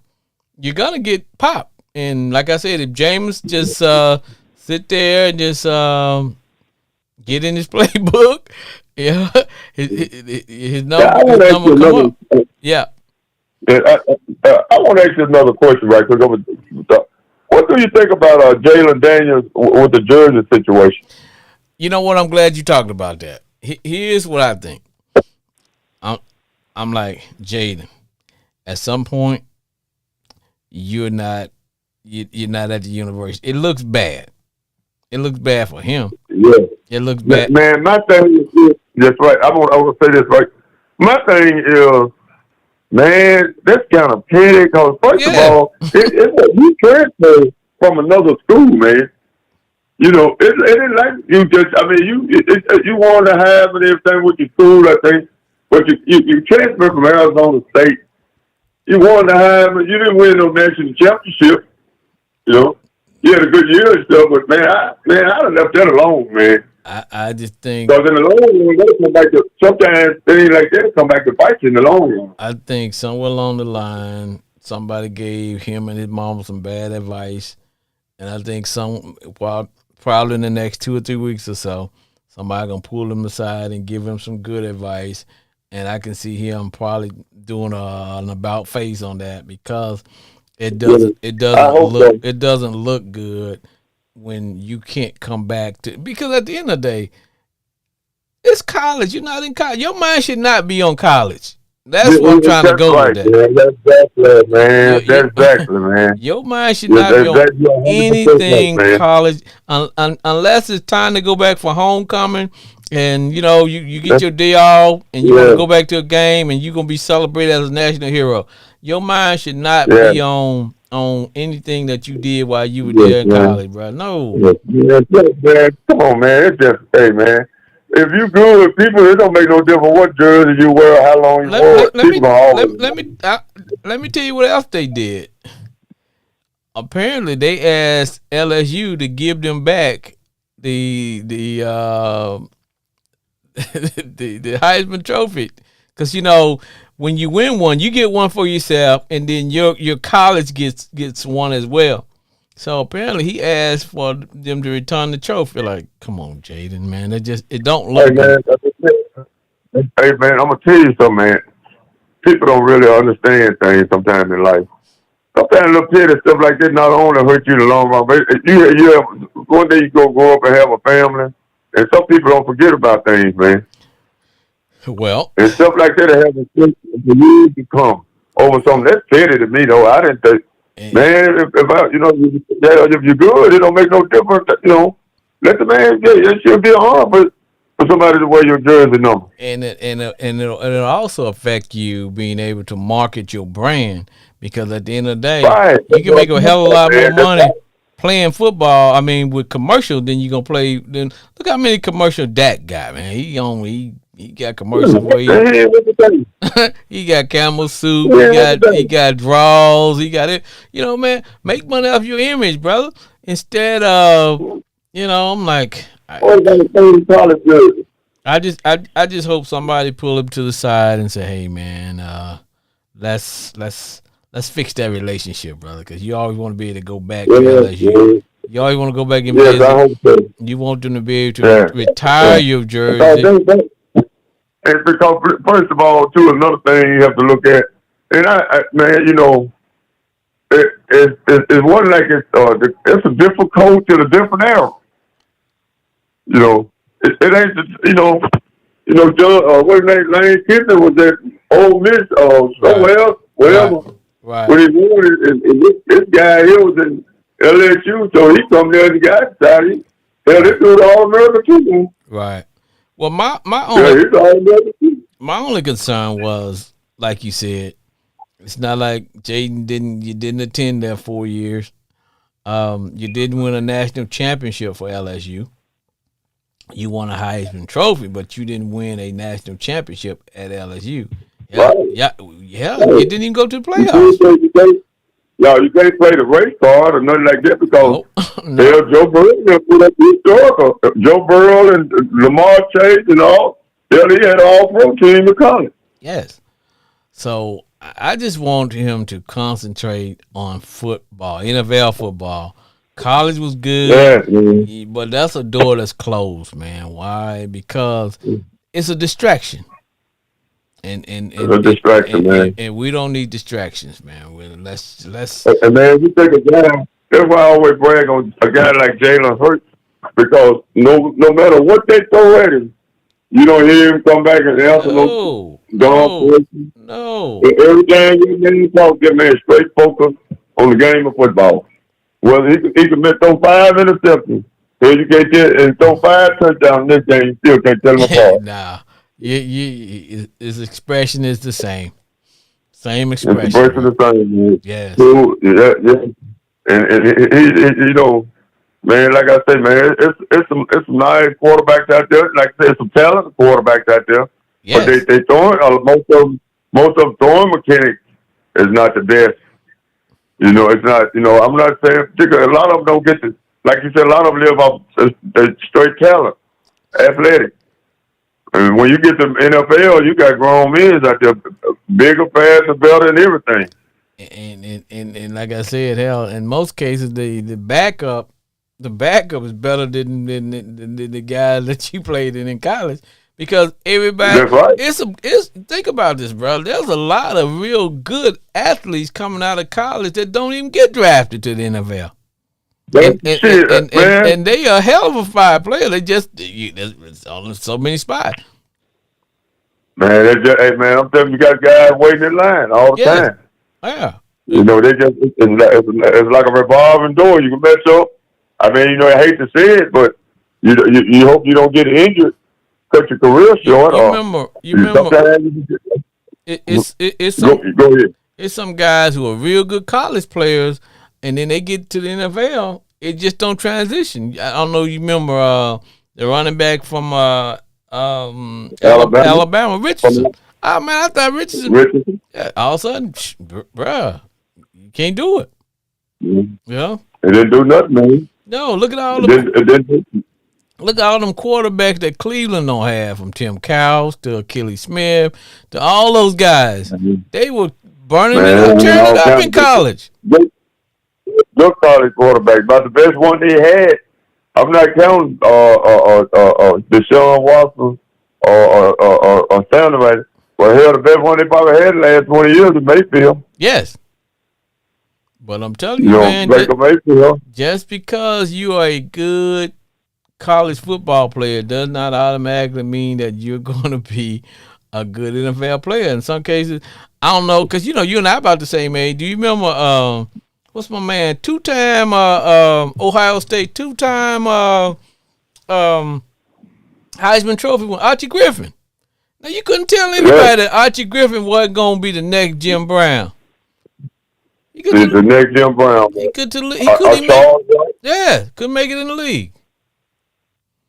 you're gonna get popped. And like I said, if James just sit there and just get in his playbook, his number come up. Yeah. I want to ask you another question, right? Because what do you think about Jalen Daniels with the Jersey situation? You know what? I'm glad you talked about that. Here's what I think. I'm like, Jaden, at some point, you're not at the university. It looks bad. It looks bad for him. Yeah. It looks bad. Man, my thing is this. That's right. I want to say this right. My thing is, man, that's kind of petty because first of Yeah. all, you transfer from another school, man. You know, it ain't like you just. I mean, you want to have and everything with your school, I think, but you transfer from Arizona State. You wanted to have, you didn't win no national championship. You know, you had a good year and stuff, but I'd have left that alone, man. I just think Because in the long run, that'll come back to sometimes things like that come back to bite you in the long run. I think somewhere along the line somebody gave him and his mom some bad advice, and I think probably in the next 2 or 3 weeks or so, somebody gonna pull him aside and give him some good advice, and I can see him probably doing an about face on that because it Yeah, doesn't it I doesn't hope look so. it doesn't look good when you can't come back to, because at the end of the day it's college. You're not in college. Your mind should not be on college. That's what I'm trying to That's go with right, that. man. That's exactly, Your man. your, That's exactly, man. your mind should That's not be on exactly 100% right, anything man. college unless it's time to go back for homecoming, and you get That's, your day off and you want to yeah, go back to a game and you're gonna be celebrated as a national hero. Your mind should not yeah, be on anything that you did while you were yes, there in man. college, bro. No. Yes, yes, man. Come on, man. It's just, hey, man. If you good with people, it don't make no difference what jersey you wear or how long you Let, wore let, it. let People me gonna let, always let remember. me let me tell you what else they did. Apparently they asked LSU to give them back the the Heisman Trophy, because when you win one, you get one for yourself, and then your college gets one as well. So apparently he asked for them to return the trophy. Like, come on, Jaden, man, it don't Hey, look man. good. That's it. Hey, man. I'm gonna tell you something, man. People don't really understand things sometimes in life. Sometimes little petty stuff like that not only hurt you in the long run, but one day you go grow up and have a family, and some people don't forget about things, man. Well, And stuff like that that happens for years to come over something that's petty to me though. I didn't think, and, man, if you're good, it don't make no difference. Let the man get it. Should be hard for somebody to wear your jersey number. it'll also affect you being able to market your brand, because at the end of the day, Right. you That's can what make a I'm hell of a about, lot more man. That's money right. playing football. I mean, with commercial, than you gonna play. Then look how many commercial Dak got, man. He got commercials where What the thing? he got camel soup, Yeah, what the he thing? got draws, he got it. Man, make money off your image, brother. Instead of, I'm like, What about the thing college jersey? I just hope somebody pull him to the side and say, "Hey, man, let's fix that relationship, brother, because you always want to be able to go back to Yeah, LSU. yeah. You always want to go back and Yes, I visit. hope so. You want them to be able to Yeah, retire yeah. your Because jersey." and because first of all, too, another thing you have to look at, and man, it wasn't like it's a different coach in a different era. You know, it ain't John, what his name, Lane Kiffin was at Ole Miss or Right, somewhere else, right, wherever. right. When he won it, and this guy here was in LSU, so he come there and got excited. Hell, this Right, dude all American too. right. Well, my Yeah, only he's all American too. my only concern was, like you said, it's not like Jaden you didn't attend there 4 years. You didn't win a national championship for LSU. You won a Heisman Trophy, but you didn't win a national championship at LSU. Yeah, Right. yeah, yeah. You Right. didn't even go to the You can't playoffs. play, you can't play the race card or nothing like that because Nope, no. hell, Joe Burrow done put up the historical. Joe Burrow and Lamar Chase and all. Hell, he had all pro team in college. Yes. So I just want him to concentrate on football, NFL football. College was good, Yeah, man. but that's a door that's closed, man. Why? Because it's a distraction, and and It's a and and, distraction, and, and, man. and we don't need distractions, man. Let's And man, you take a guy. That's why I always brag on a guy like Jalen Hurts because no matter what they throw at him, you don't hear him come back and answer no no, dumb no, questions. no. Every game you man talk, that man straight focus on the game of football. Well, he could throw 5 interceptions. So you can't get and throw 5 touchdowns in this game. You still can't tell him apart. Nah. his expression is the same. Same It's the expression, break of bro. the thing, man. Yes. So, yeah. And you know, man, like I say, man, it's some nice quarterbacks out there. Like I said, some talented quarterbacks out there. But Yes. they throwing most of them throwing mechanics is not the best. You know, it's not. You know, I'm not saying particularly. A lot of them don't get the like you said. A lot of them live off straight talent, athletic. And when you get to NFL, you got grown men out there, bigger, faster, better, and everything. And like I said, hell, in most cases, the backup is better than the guy that you played in college because everybody. That's right. It's think about this, bro. There's a lot of real good athletes coming out of college that don't even get drafted to the NFL. That's And and, and, shit, and, and, man. and they are a hell of a fire player. There's only so many spots. Man, hey, man, I'm telling you, you got guys waiting in line all the Yes. time. Yeah. You know, they just it's like a revolving door. You can mess up. I mean, you know, I hate to say it, but you hope you don't get injured, cut your career You, short, you or remember you remember sometimes you just, it's go some go ahead. it's some guys who are real good college players and then they get to the NFL, it just don't transition. I don't know you remember the running back from Alabama, Alabama, Richardson. Oh man, I thought Richardson Richardson. all of a sudden, bruh, you can't do it. Mm. You know? It didn't do nothing, man. No, look at all It the didn't. look at all them quarterbacks that Cleveland don't have, from Tim Cowles to Achilles Smith to all those guys. They were burning it up, Man, tearing it all up in kinds of college. good college quarterback, about the best one they had. I'm not counting Deshaun Watson or Sanders. Right? Well, hell, the best one they probably had the last 20 years is Mayfield. Yes. But I'm telling You you, know, man, Baker Mayfield. just because you are a good college football player does not automatically mean that you're going to be a good NFL player. In some cases, I don't know, because you and I about the same age. Do you remember what's my man, two-time Ohio State, two-time Heisman Trophy winner, Archie Griffin? Now you couldn't tell anybody that Archie Griffin wasn't going to be the next Jim Brown. The next Jim Brown. He couldn't make. Yeah, couldn't make it in the league.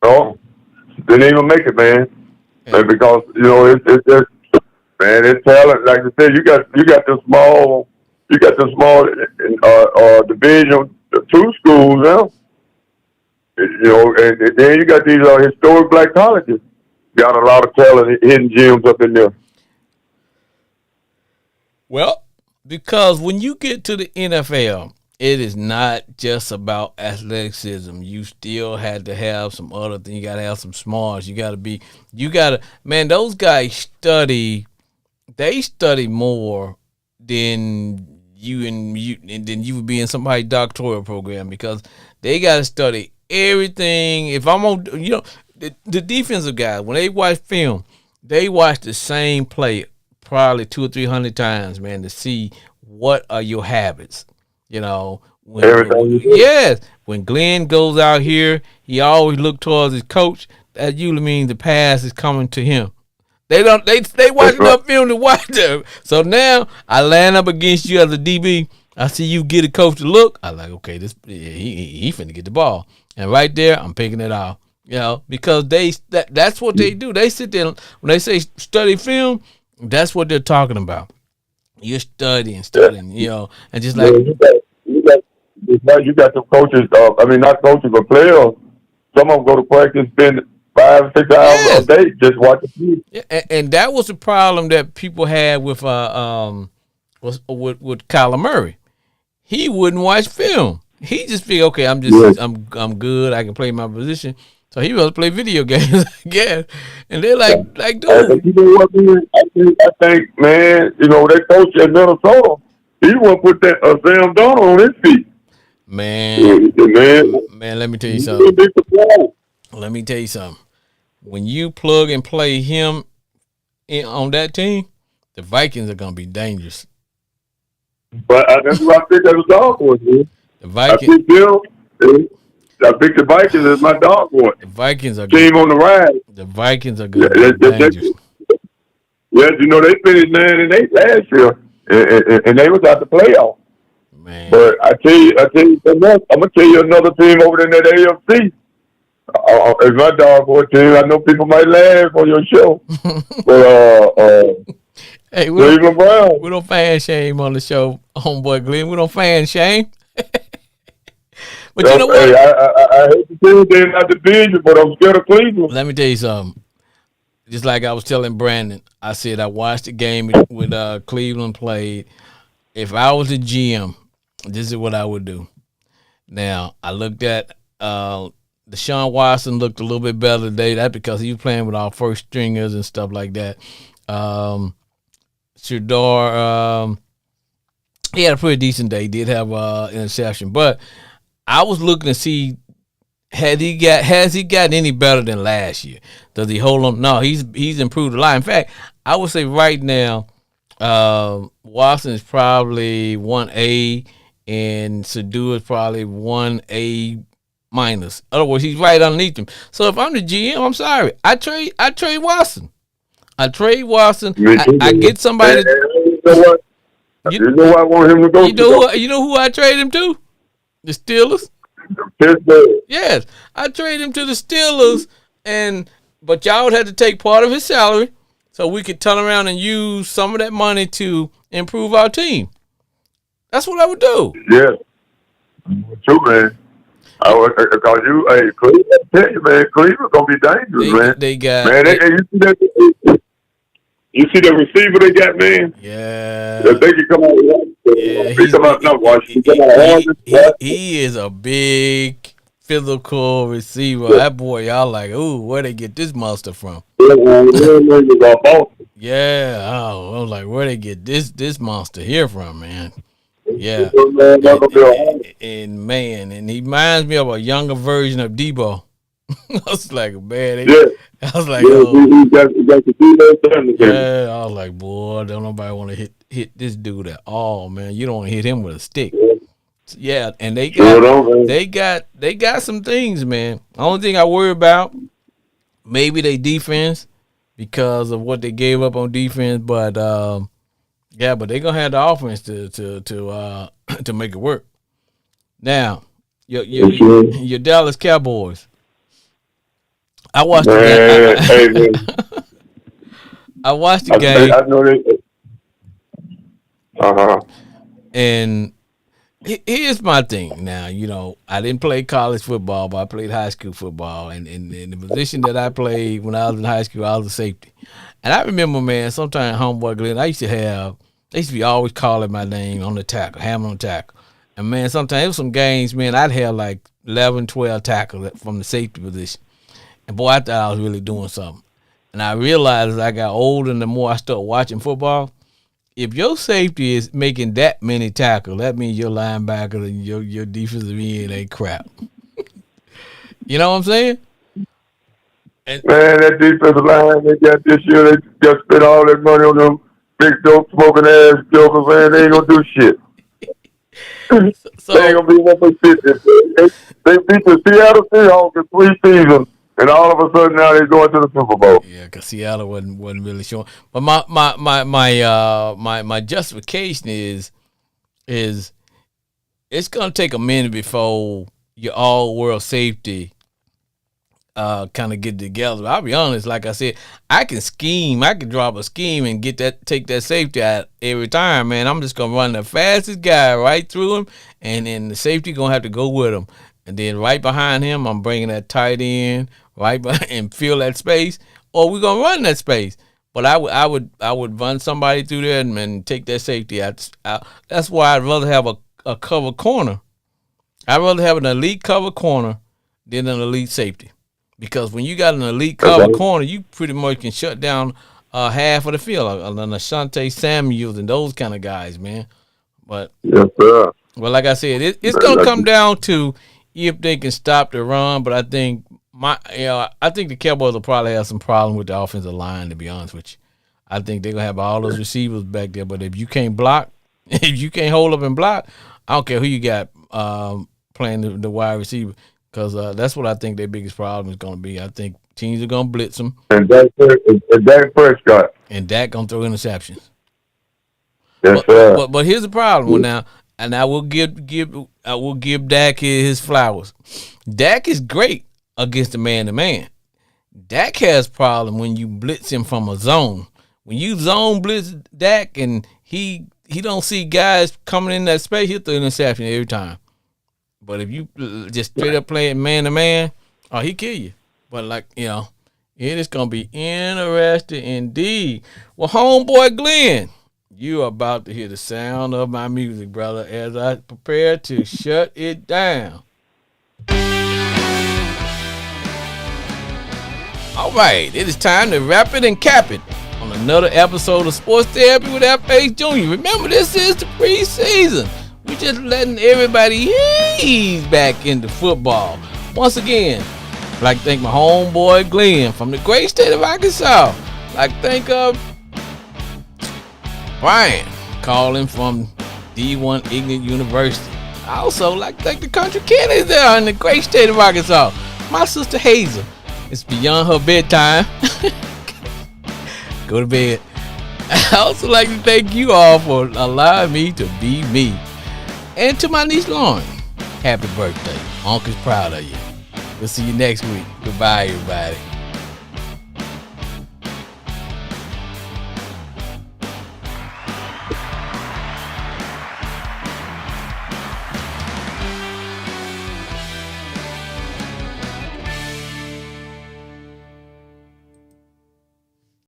No, didn't even make it, man. Yeah. Because it's just, man, it's talent. Like I said, you got the small division two schools now. And then you got these historic black colleges. Got a lot of talent, hidden gems up in there. Well, because when you get to the NFL, it is not just about athleticism. You still had to have some other things. You got to have some smarts. Man, those guys study more than you would be in somebody's doctoral program, because they got to study everything. If I'm on, the defensive guys, when they watch film, they watch the same play probably 200 or 300 times, man, to see what are your habits. When Glenn goes out here, he always look towards his coach. That usually means the pass is coming to him. They watch enough film to watch them. So now I line up against you as a DB. I see you get a coach to look. I like, okay, he finna get the ball, and right there I'm picking it off. Because that's what they do. They sit there when they say study film. That's what they're talking about. You're studying, and just like you got some coaches. Not coaches, but players. Some of them go to practice, spend 5 or 6 hours a day just watching TV. Yeah, and that was the problem that people had with Kyler Murray. He wouldn't watch film. He just figured, okay, I'm good. I can play my position. So he was play video games, I guess. And they're like, dude. You know what, man? I think, man, that coach at Minnesota, he won't put that Sam Donald on his feet. Man, let me tell you something. When you plug and play him on that team, the Vikings are gonna be dangerous. But that's what I think that was dog for, man. The Vikings. I think the Vikings is my dog boy. The Vikings are Team on the rise. the Vikings are Yeah, going to be dangerous. yeah, you know they finished 9-8 last year, and they was out the playoff. Man, But I tell you something else. I'm gonna tell you another team over there in that AFC. It's my dog boy team. I know people might laugh on your show, but hey, Cleveland Browns. we don't fan shame on the show, homeboy Glenn. We don't fan shame. But you know Hey, what? I hate to say they're not the division, but I'm scared of Cleveland. Let me tell you something. Just like I was telling Brandon, I said I watched the game with Cleveland played. If I was a GM, this is what I would do. Now I looked at Deshaun Watson looked a little bit better today. That's because he was playing with our first stringers and stuff like that. Shador, he had a pretty decent day. He did have interception, but I was looking to see has he gotten any better than last year? Does he hold on? No, he's improved a lot. In fact, I would say right now, Watson is probably 1A and Sadu is probably 1A minus. In other words, he's right underneath him. So if I'm the GM, I'm sorry. I trade Watson. I trade Watson. I get somebody. You know what? You know what I want him to go to? You know who I trade him to? The Steelers. Pittsburgh. Yes, I trade him to the Steelers, but y'all would have to take part of his salary so we could turn around and use some of that money to improve our team. That's what I would do. Yeah, true, man. I would cause you, hey, Cleveland. I tell you, man, Cleveland gonna be dangerous, man. They got man. You see that receiver they got, man? Yeah. They can come out. Yeah, he is a big physical receiver. That boy, y'all like, ooh, where they get this monster from? Yeah, I was like, where they get this monster here from, man? Yeah, and man, and he reminds me of a younger version of Debo. I was like, man, I was like, oh, yeah, I was like, boy, don't nobody want to hit this dude at all, man. You don't want to hit him with a stick. Yeah, and they got some things, man. The only thing I worry about, maybe they defense because of what they gave up on defense, but yeah, but they're gonna have the offense to make it work. Now, your Dallas Cowboys. I watched the game. I watched the game. I know they. And here's my thing. Now, I didn't play college football, but I played high school football. And in the position that I played when I was in high school, I was a safety. And I remember, man, sometimes homeboy Glenn, they used to be always calling my name on the tackle, hammer on tackle. And, man, sometimes it was some games, man, I'd have like 11, 12 tackles from the safety position. And, boy, I thought I was really doing something. And I realized as I got older and the more I started watching football, if your safety is making that many tackles, that means your linebacker and your defensive end ain't crap. You know what I'm saying? Man, that defensive line they got this year, they just spent all that money on them big dope smoking ass jokers, man. They ain't gonna do shit. They ain't gonna be what they fit. They beat the Seattle Seahawks in 3 seasons. And all of a sudden now they're going to the Super Bowl. Yeah, because Seattle wasn't really showing. But my justification is it's gonna take a minute before your all world safety kind of get together. I'll be honest, like I said, I can drop a scheme and take that safety out every time, man. I'm just gonna run the fastest guy right through him, and then the safety gonna have to go with him. And then right behind him, I'm bringing that tight end right behind and fill that space, or we're gonna run that space. But I would run somebody through there and take that safety out. That's why I'd rather have a cover corner. I'd rather have an elite cover corner than an elite safety, because when you got an elite cover corner, you pretty much can shut down half of the field. Asante Samuels and those kind of guys, man. But yes, sir. Well, like I said, it's gonna come down to if they can stop the run, but I think the Cowboys will probably have some problem with the offensive line, to be honest with you. I think they're gonna have all those receivers back there, but if you can't block, if you can't hold up and block, I don't care who you got playing the wide receiver. because that's what I think their biggest problem is going to be. I think teams are going to blitz them, And Dak Prescott. and Dak going to throw interceptions. Yes, sir. But here's the problem. Well, now, and I will give Dak his flowers. Dak is great against the man-to-man. Dak has problem when you blitz him from a zone. When you zone blitz Dak and he don't see guys coming in that space, he'll throw an interception every time. But if you just straight up playing man-to-man, he kill you. But it is gonna be interesting indeed. Well, homeboy Glenn, you are about to hear the sound of my music, brother, as I prepare to shut it down. All right, it is time to wrap it and cap it on another episode of Sports Therapy with F.H. Jr. Remember, this is the preseason. We're just letting everybody ease back into football. Once again, I'd like to thank my homeboy Glenn from the great state of Arkansas. I'd like to thank Brian calling from D1 Ignorant University. I also like to thank the country Kennedy there in the great state of Arkansas. My sister Hazel. It's beyond her bedtime. Go to bed. I also like to thank you all for allowing me to be me. And to my niece Lauren, happy birthday. Uncle's proud of you. We'll see you next week. Goodbye, everybody.